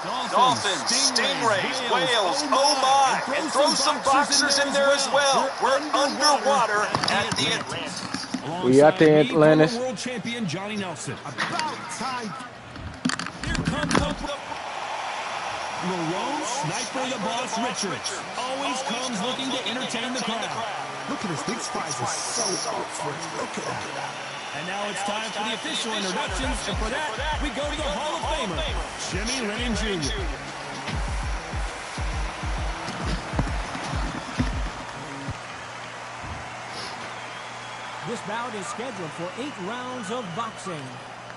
Dolphins, stingrays, whales, oh my, and throw some boxers in there as well. We're underwater at the Atlantis. We at the Atlantis. World champion Johnny Nelson. About time. Here comes the Marone Sniper the Boss Richards. Always comes looking to entertain the crowd. Look at this. These fights are so up for it. Look at that. And now it's time for the official introductions. And for that, we go to the Hall of Famer, Jimmy Lennon Jr. This bout is scheduled for 8 rounds of boxing.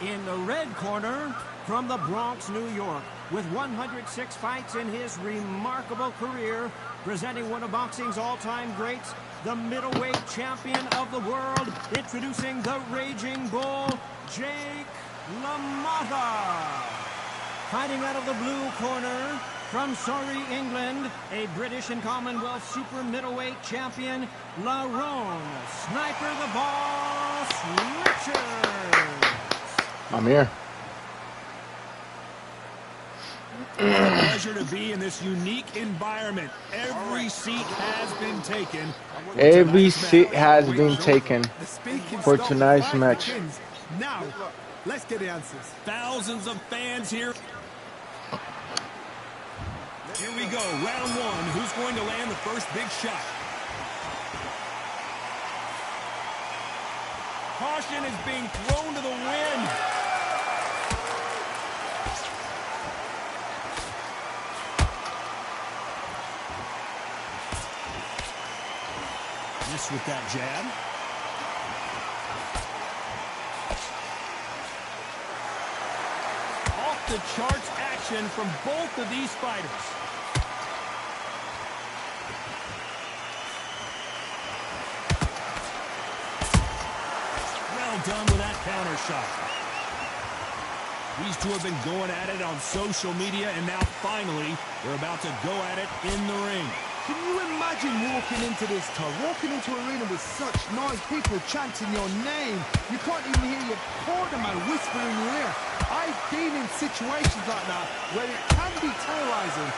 In the red corner, from the Bronx, New York, with 106 fights in his remarkable career, presenting one of boxing's all-time greats, the middleweight champion of the world, introducing the Raging Bull, Jake LaMotta. Fighting out of the blue corner, from Surrey, England, a British and Commonwealth super middleweight champion, Lerone Sniper the Boss Richards. I'm here. What a pleasure to be in this unique environment. Every seat has been taken. Every seat has been taken for tonight's match. Now, let's get the answers. Thousands of fans here. Here we go, round one. Who's going to land the first big shot? Caution is being thrown to the wind. Miss with that jab. Off the charts action from both of these fighters. Well done with that counter shot. These two have been going at it on social media, and now finally they're about to go at it in the ring. Can you imagine walking into this town, walking into an arena with such noise, people chanting your name? You can't even hear your corner man whisper in your ear. I've been in situations like that where it can be terrorizing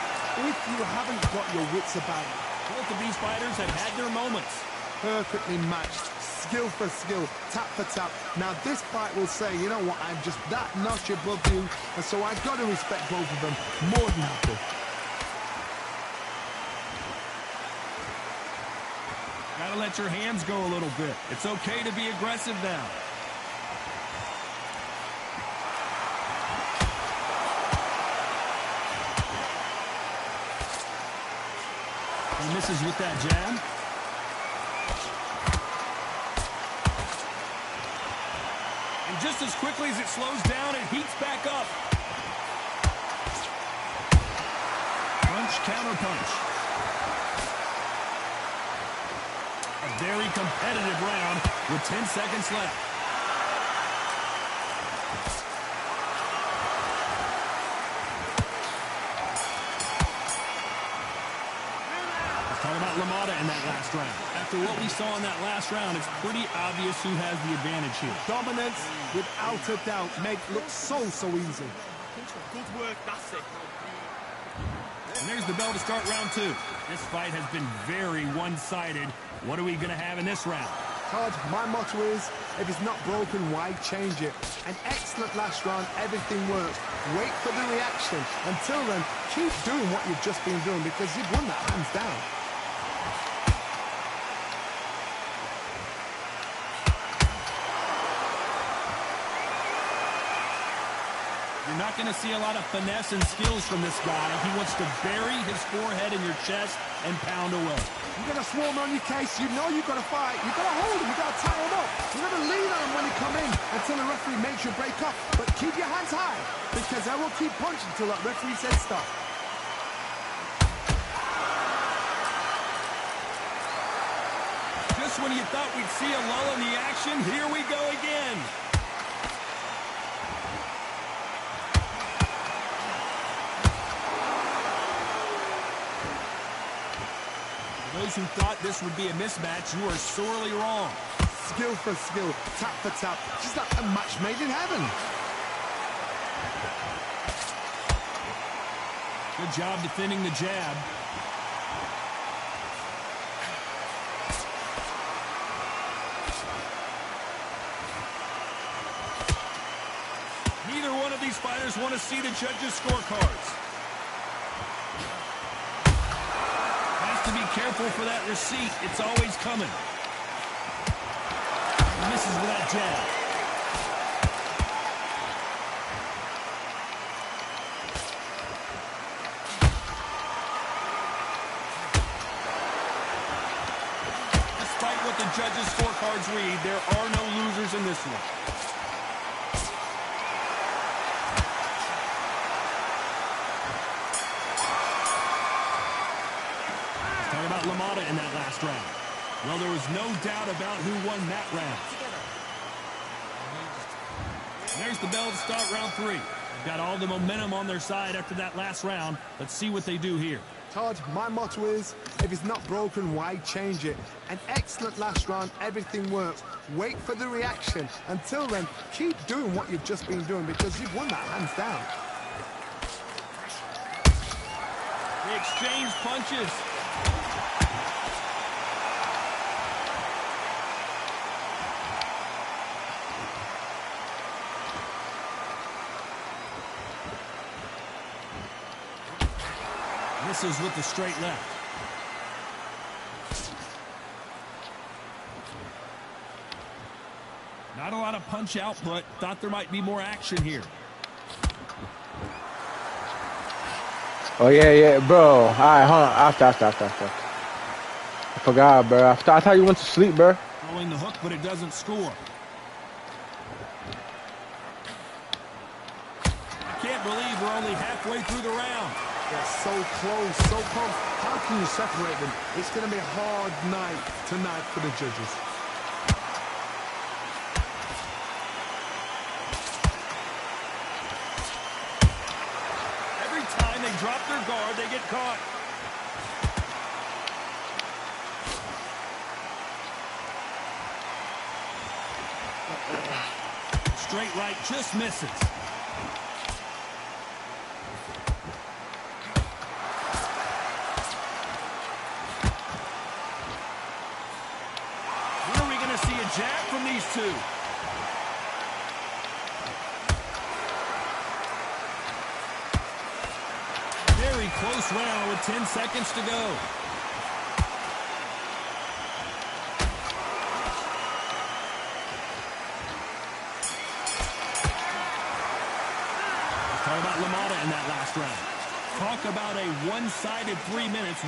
if you haven't got your wits about it. Both of these fighters have had their moments. Perfectly matched, skill for skill, tap for tap. Now this fight will say, you know what, I'm just that notch above you, and so I've got to respect both of them more than happy. Gotta let your hands go a little bit. It's okay to be aggressive now. He misses with that jab. And just as quickly as it slows down, it heats back up. Punch, counter punch. A very competitive round with 10 seconds left. Let's talk about LaMotta in that last round. After what we saw in that last round, it's pretty obvious who has the advantage here. Dominance, without a doubt, make it look so easy. Good work, that's it. And there's the bell to start round two. This fight has been very one-sided. What are we going to have in this round? Todd, my motto is, if it's not broken, why change it? An excellent last round, everything works. Wait for the reaction. Until then, keep doing what you've just been doing because you've won that hands down. You're not going to see a lot of finesse and skills from this guy. He wants to bury his forehead in your chest and pound away. You're going to swarm on your case. You know you've got to fight. You've got to hold him. You've got to tie him up. You've got to lean on him when he come in until the referee makes you break off. But keep your hands high because I will keep punching until that referee says stop. Just when you thought we'd see a lull in the action, here we go again. Those who thought this would be a mismatch, you are sorely wrong. Skill for skill, tap for tap. Just like a match made in heaven. Good job defending the jab. Neither one of these fighters want to see the judges' scorecards. Has to be careful for that receipt. It's always coming. Misses with that jab. Despite what the judges' scorecards read, there are no losers in this one. Talk about LaMotta in that last round. Well, there was no doubt about who won that round. There's the bell to start round 3. They've got all the momentum on their side after that last round. Let's see what they do here. Todd, my motto is, if it's not broken, why change it? An excellent last round, everything works. Wait for the reaction. Until then, keep doing what you've just been doing because you've won that hands down. They exchange punches. Misses with the straight left. Not a lot of punch output. Thought there might be more action here. Oh, yeah, bro. All right, hold on. After. I forgot, bro. I thought you went to sleep, bro. Throwing the hook, but it doesn't score. I can't believe we're only halfway through the round. They're so close, so close. How can you separate them? It's going to be a hard night tonight for the judges. Every time they drop their guard, they get caught. Straight right just misses. Jab from these two. Very close round with 10 seconds to go. Let's talk about LaMotta in that last round. Talk about a one-sided 3 minutes.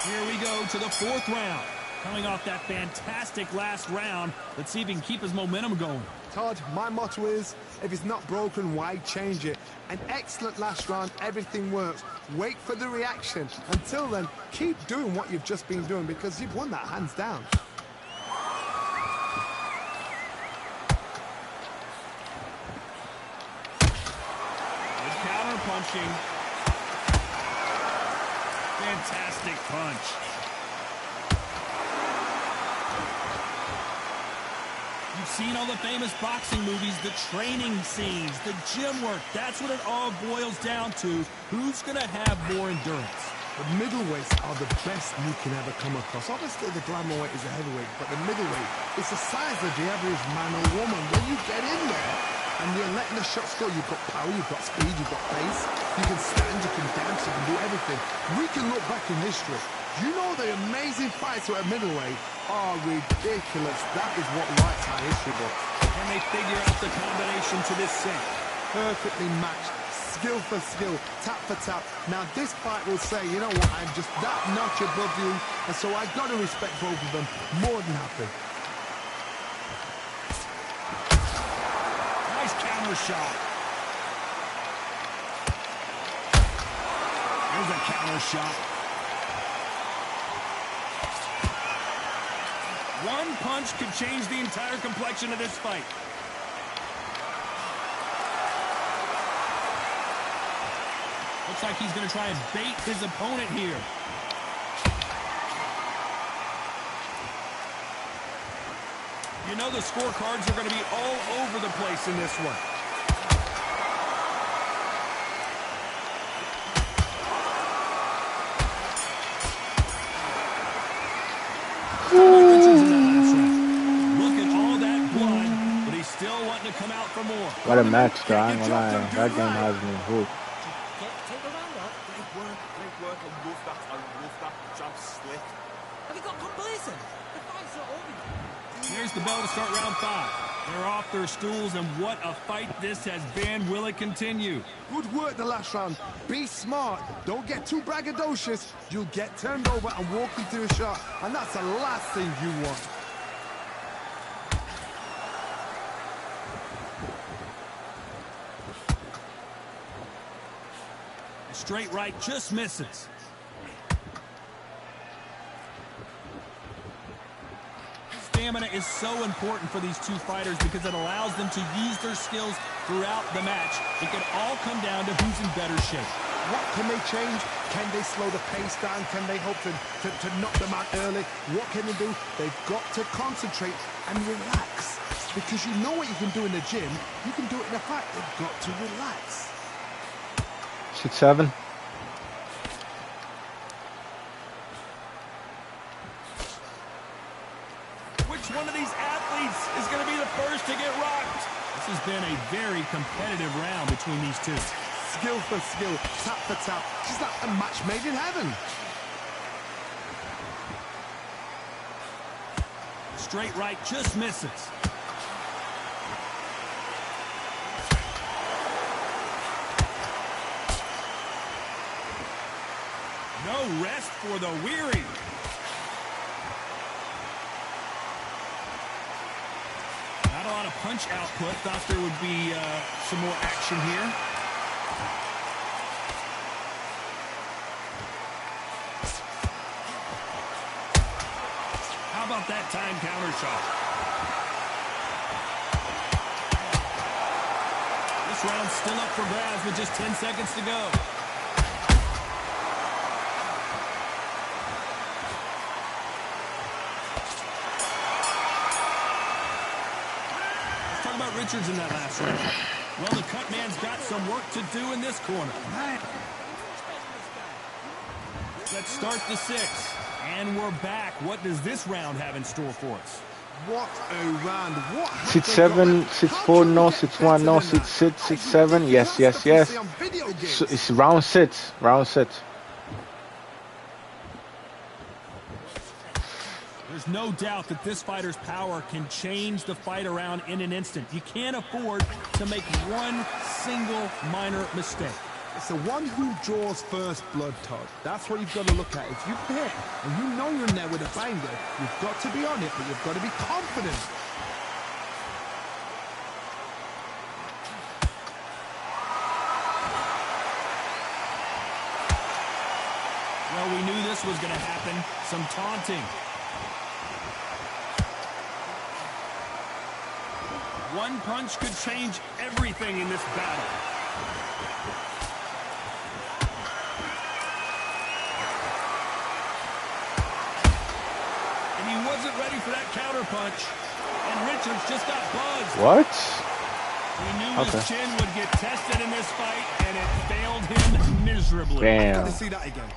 Here we go to the 4th round. Coming off that fantastic last round, let's see if he can keep his momentum going. Todd, my motto is, if it's not broken, why change it? An excellent last round, everything works. Wait for the reaction. Until then, keep doing what you've just been doing because you've won that hands down. Good counter punching. Fantastic punch. You've seen all the famous boxing movies, the training scenes, the gym work. That's what it all boils down to. Who's going to have more endurance? The middleweights are the best you can ever come across. Obviously, the glamour weight is a heavyweight, but the middleweight is the size of the average man or woman. When you get in there and you're letting the shots go, you've got power, you've got speed, you've got pace. You can stand, you can dance, you can do everything. We can look back in history. You know the amazing fights at middleweight are ridiculous. That is what writes our history book. Can they figure out the combination to this sink? Perfectly matched, skill for skill, tap for tap. Now this fight will say, you know what, I'm just that notch above you, and so I've got to respect both of them more than happy. Nice counter shot. There's a counter shot. One punch could change the entire complexion of this fight. Looks like he's going to try and bait his opponent here. You know the scorecards are going to be all over the place in this one. What a match, though. I ain't gonna lie. That game has me hooked. Take a round up. Great work. I love that jump slick. Have you got complacent? The fight's not over. Here's the bell to start round 5. They're off their stools, and what a fight this has been. Will it continue? Good work the last round. Be smart. Don't get too braggadocious. You'll get turned over and walk into a shot. And that's the last thing you want. A straight right just misses. Stamina is so important for these two fighters because it allows them to use their skills throughout the match. It can all come down to who's in better shape. What can they change? Can they slow the pace down? Can they hope to knock them out early? What can they do? They've got to concentrate and relax. Because you know what you can do in the gym, you can do it in a fight. They've got to relax. 6-7. Which one of these athletes is going to be the first to get rocked? This has been a very competitive round between these two. Skill for skill, tap for tap. Just like a match made in heaven. Straight right just misses. No rest for the weary. Not a lot of punch output. Thought there would be some more action here. How about that time counter shot? This round's still up for grabs with just 10 seconds to go. Richards in that last round. Well, the cut man's got some work to do in this corner. Let's start the 6th. And we're back. What does this round have in store for us? What a round. What 6-7, 6-4, no, 6-1, no, 6-6, 6-7. Yes, yes, yes. So it's round 6. Round 6. There's no doubt that this fighter's power can change the fight around in an instant. You can't afford to make one single minor mistake. It's the one who draws first blood, Todd. That's what you've got to look at. If you hit and you know you're in there with a banger, you've got to be on it, but you've got to be confident. Well, we knew this was going to happen. Some taunting. One punch could change everything in this battle. And he wasn't ready for that counter punch. And Richards just got buzzed. What? He knew his chin would get tested in this fight, and it failed him miserably. Damn. Got to see that again.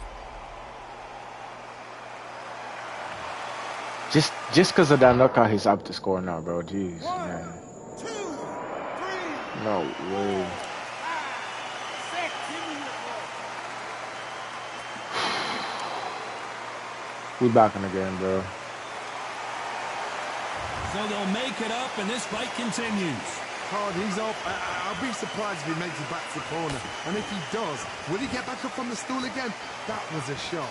Just because of that knockout, he's up to score now, bro. Jeez, man. No way. We back in the game, bro. So they'll make it up, and this fight continues. Todd, he's up. I'll be surprised if he makes it back to the corner. And if he does, will he get back up on the stool again? That was a shot.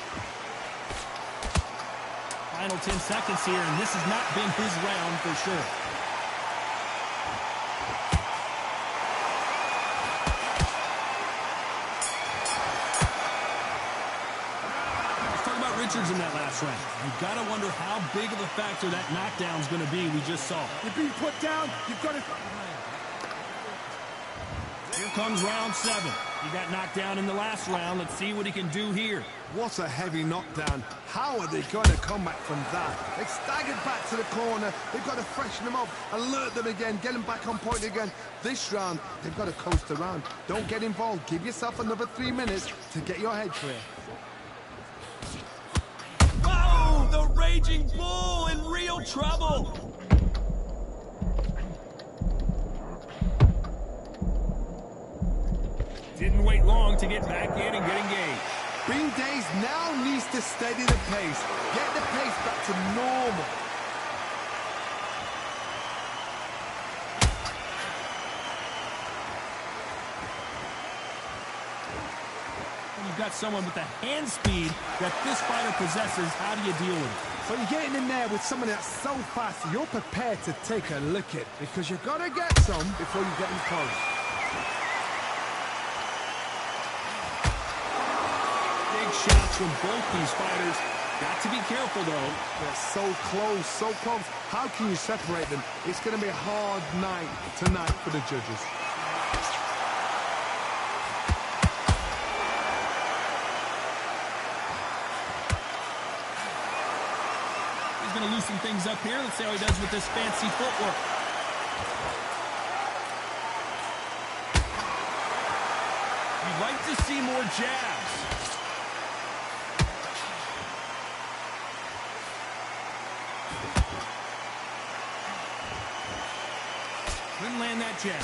Final 10 seconds here, and this has not been his round for sure. Richards in that last round. You've got to wonder how big of a factor that knockdown's going to be we just saw. You're being put down. You've got to... Here comes round 7. He got knocked down in the last round. Let's see what he can do here. What a heavy knockdown. How are they going to come back from that? They've staggered back to the corner. They've got to freshen them up, alert them again, get them back on point again. This round, they've got to coast around. Don't get involved. Give yourself another 3 minutes to get your head clear. Whoa! The Raging Bull in real trouble! long to get back in and get engaged. Bean Days now needs to steady the pace. Get the pace back to normal. When you've got someone with the hand speed that this fighter possesses, how do you deal with it? So you're getting in there with someone that's so fast, you're prepared to take a lick it, because you've got to get some before you get in close. Big shots from both these fighters. Got to be careful, though. They're so close, so close. How can you separate them? It's going to be a hard night tonight for the judges. He's going to loosen things up here. Let's see how he does with this fancy footwork. You'd like to see more jabs. Couldn't land that jab.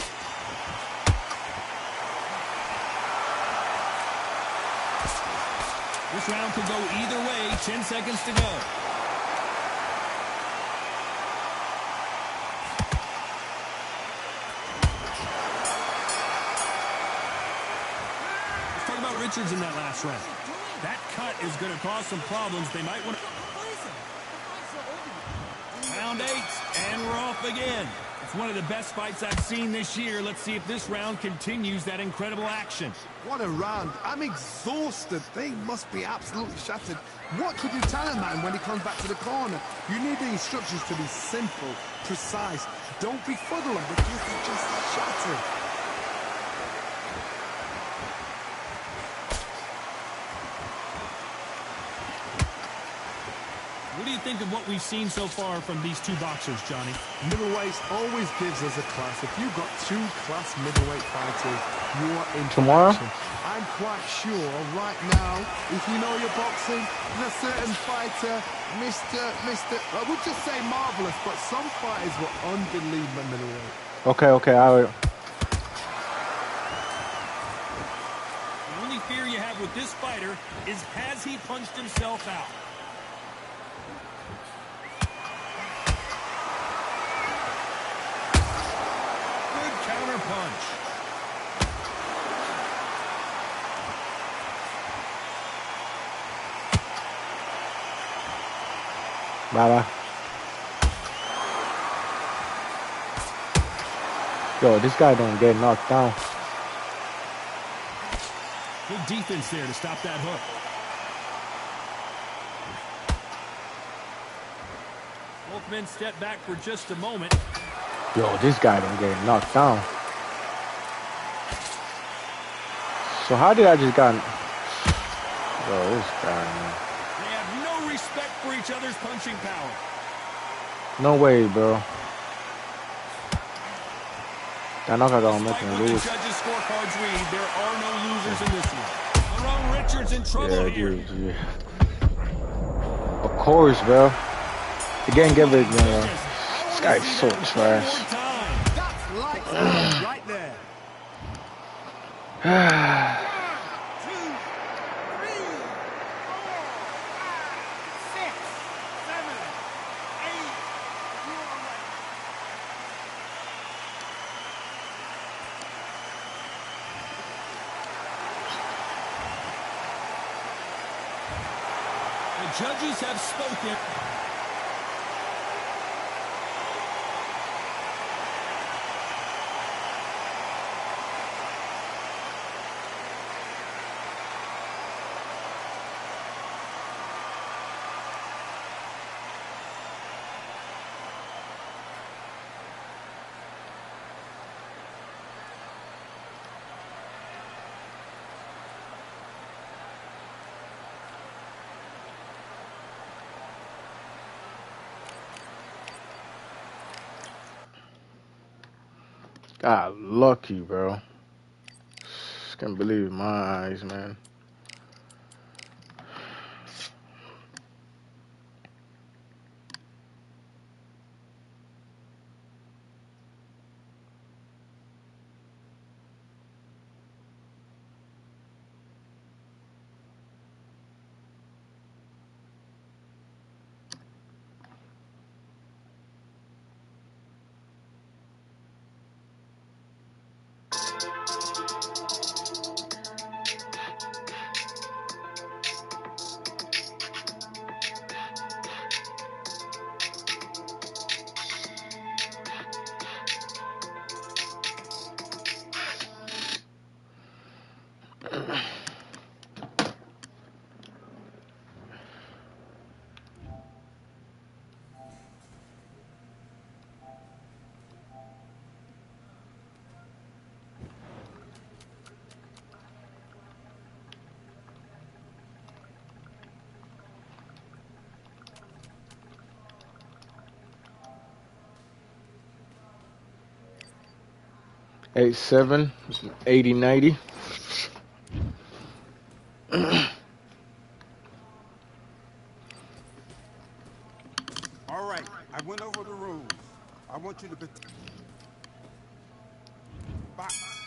This round could go either way. 10 seconds to go. Let's talk about Richards in that last round. That cut is going to cause some problems. They might want to... Round 8, and we're off again. It's one of the best fights I've seen this year. Let's see if this round continues that incredible action. What a round. I'm exhausted. They must be absolutely shattered. What could you tell a man when he comes back to the corner? You need the instructions to be simple, precise. Don't befuddle them because they're just shattered. What do you think of what we've seen so far from these two boxers, Johnny? Middleweights always gives us a class. If you've got two class middleweight fighters, you are in Tomorrow? action. I'm quite sure right now, if you know your boxing, there's a certain fighter, I would just say marvelous, but some fighters were unbelievable middleweight. Okay, I will. The only fear you have with this fighter is has he punched himself out? Counter punch. Bye. Yo, this guy don't get knocked down. Good defense there to stop that hook. Both men step back for just a moment. Yo, this guy don't get knocked down. So how did I just got... Yo, this guy, man. They have no respect for each other's punching power. No way, bro. That knockout gonna make Despite him what the lose. judges' scorecards read, there are no losers in this one. Ron Richards in trouble Yeah, here. dude. Of course, bro. Again, give it, man. This guy's so trash. That's lights out right there. 2, 3, 4, 5, 6, 7, 8. The judges have spoken. God, lucky, bro. Just can't believe my eyes, man. 87, 80, 90. All right, I went over the rules. I want you to box.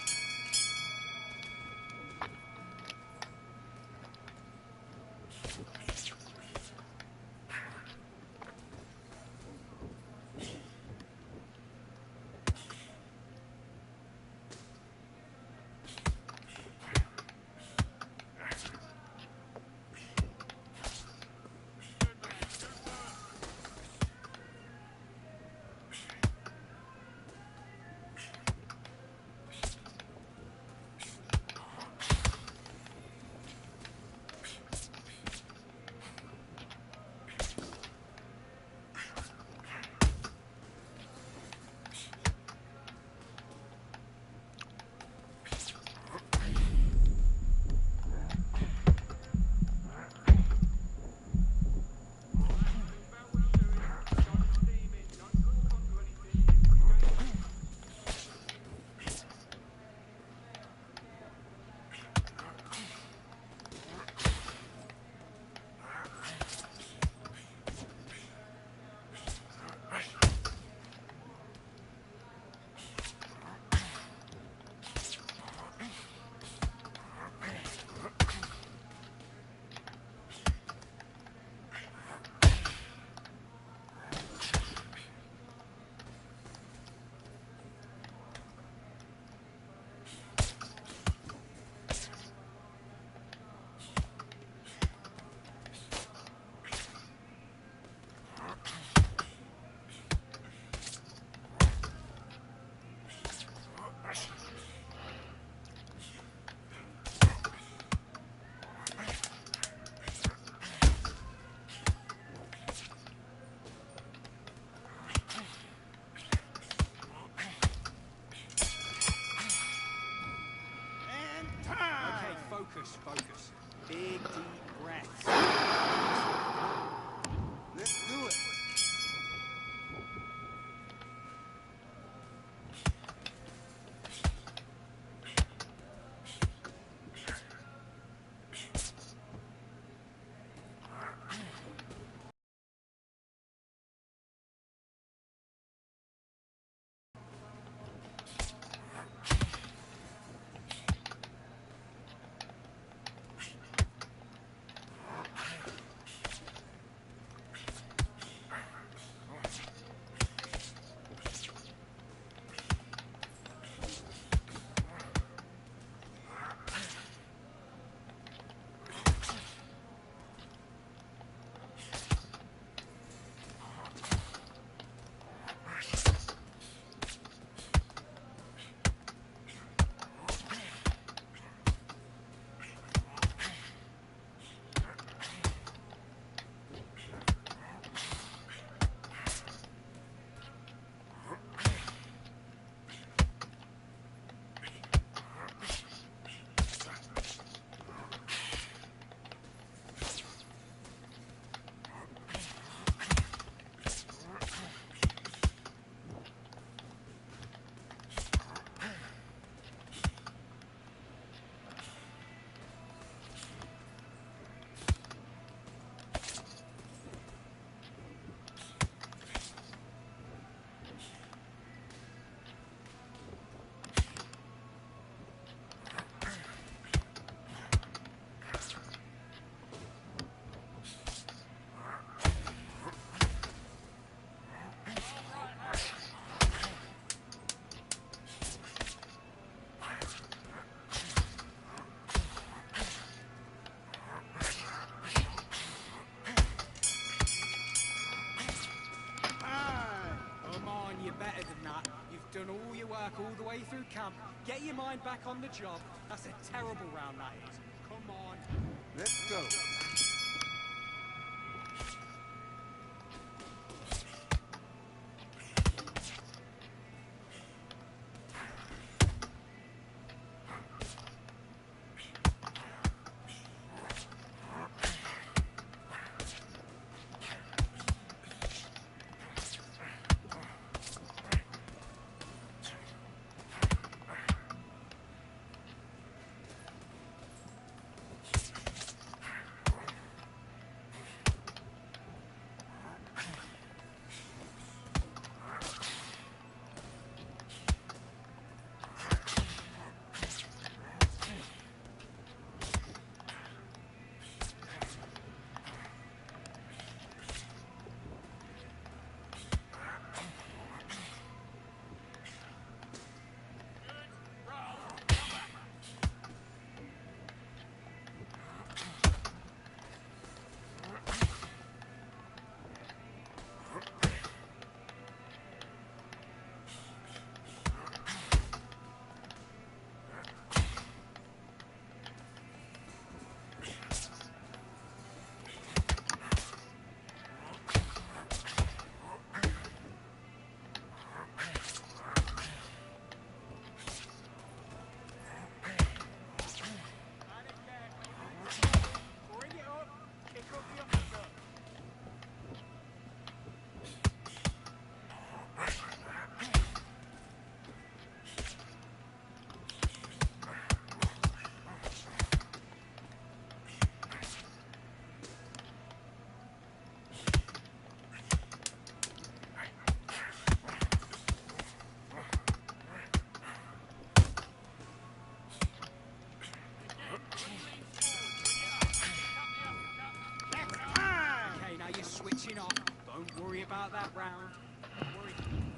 Focus. Big, deep breaths. Let's do it. better than that. You've done all your work all the way through camp. Get your mind back on the job. That's a terrible round, that is. Come on. Let's go.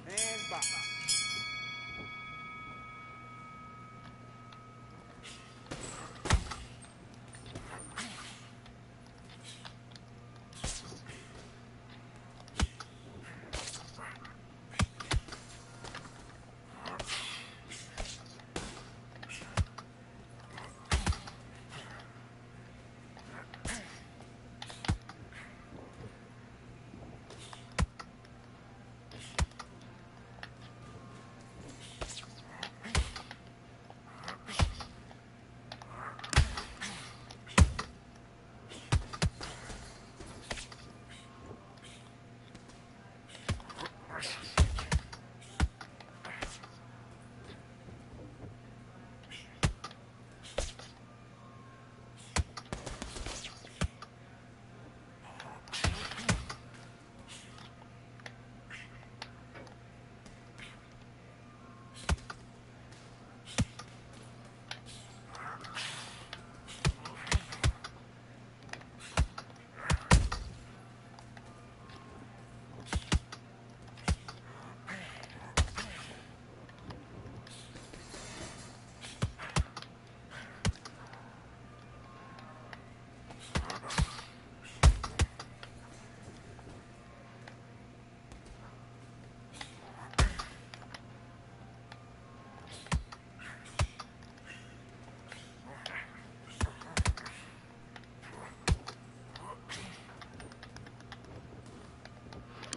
And back.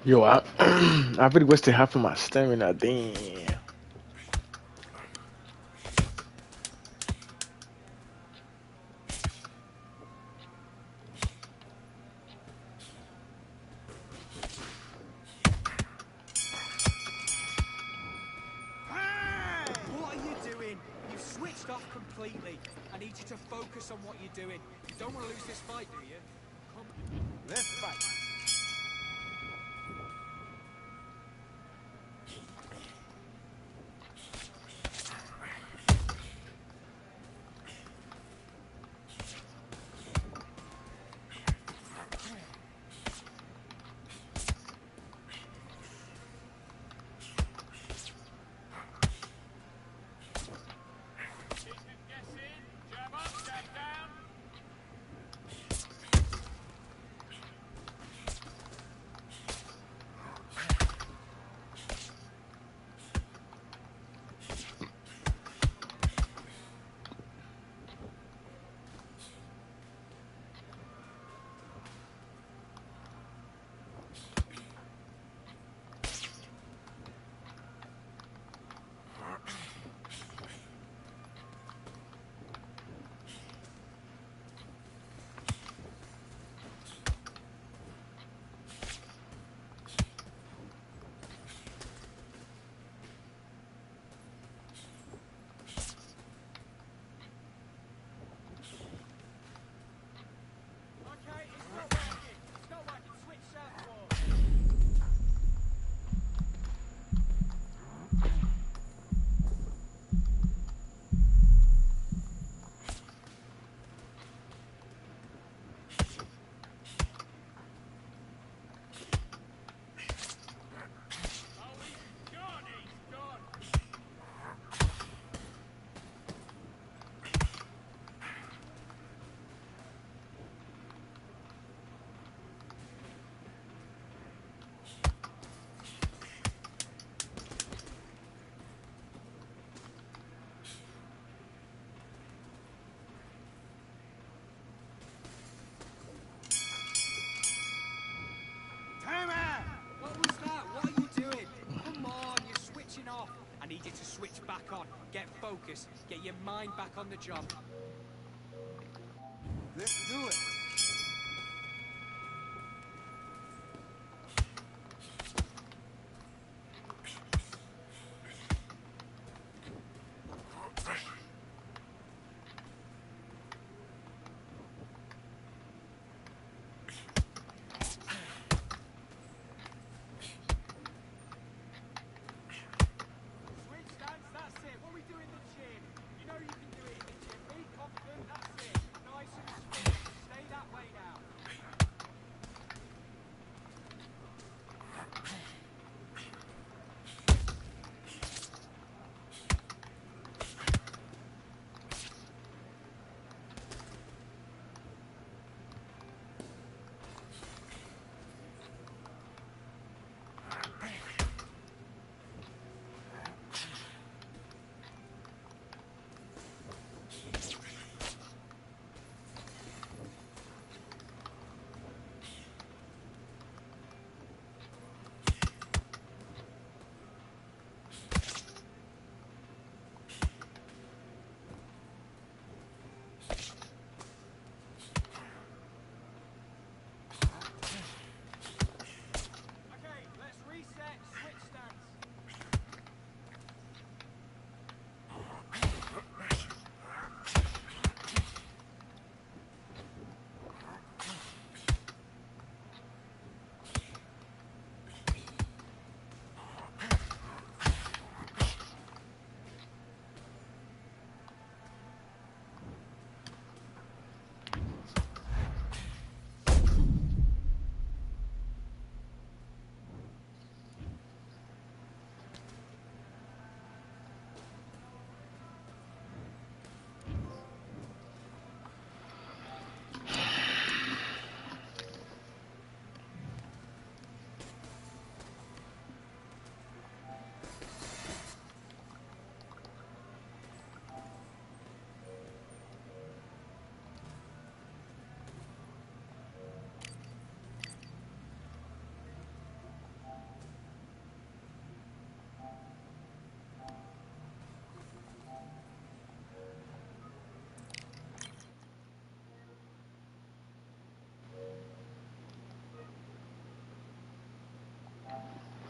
Yo, I really wasted half of my stamina. Damn. What are you doing? You've switched off completely. I need you to focus on what you're doing. You don't want to lose this fight, do you? Come. Let's fight. What was that? What are you doing? Come on, you're switching off. I need you to switch back on. Get focused. Get your mind back on the job. Let's do it.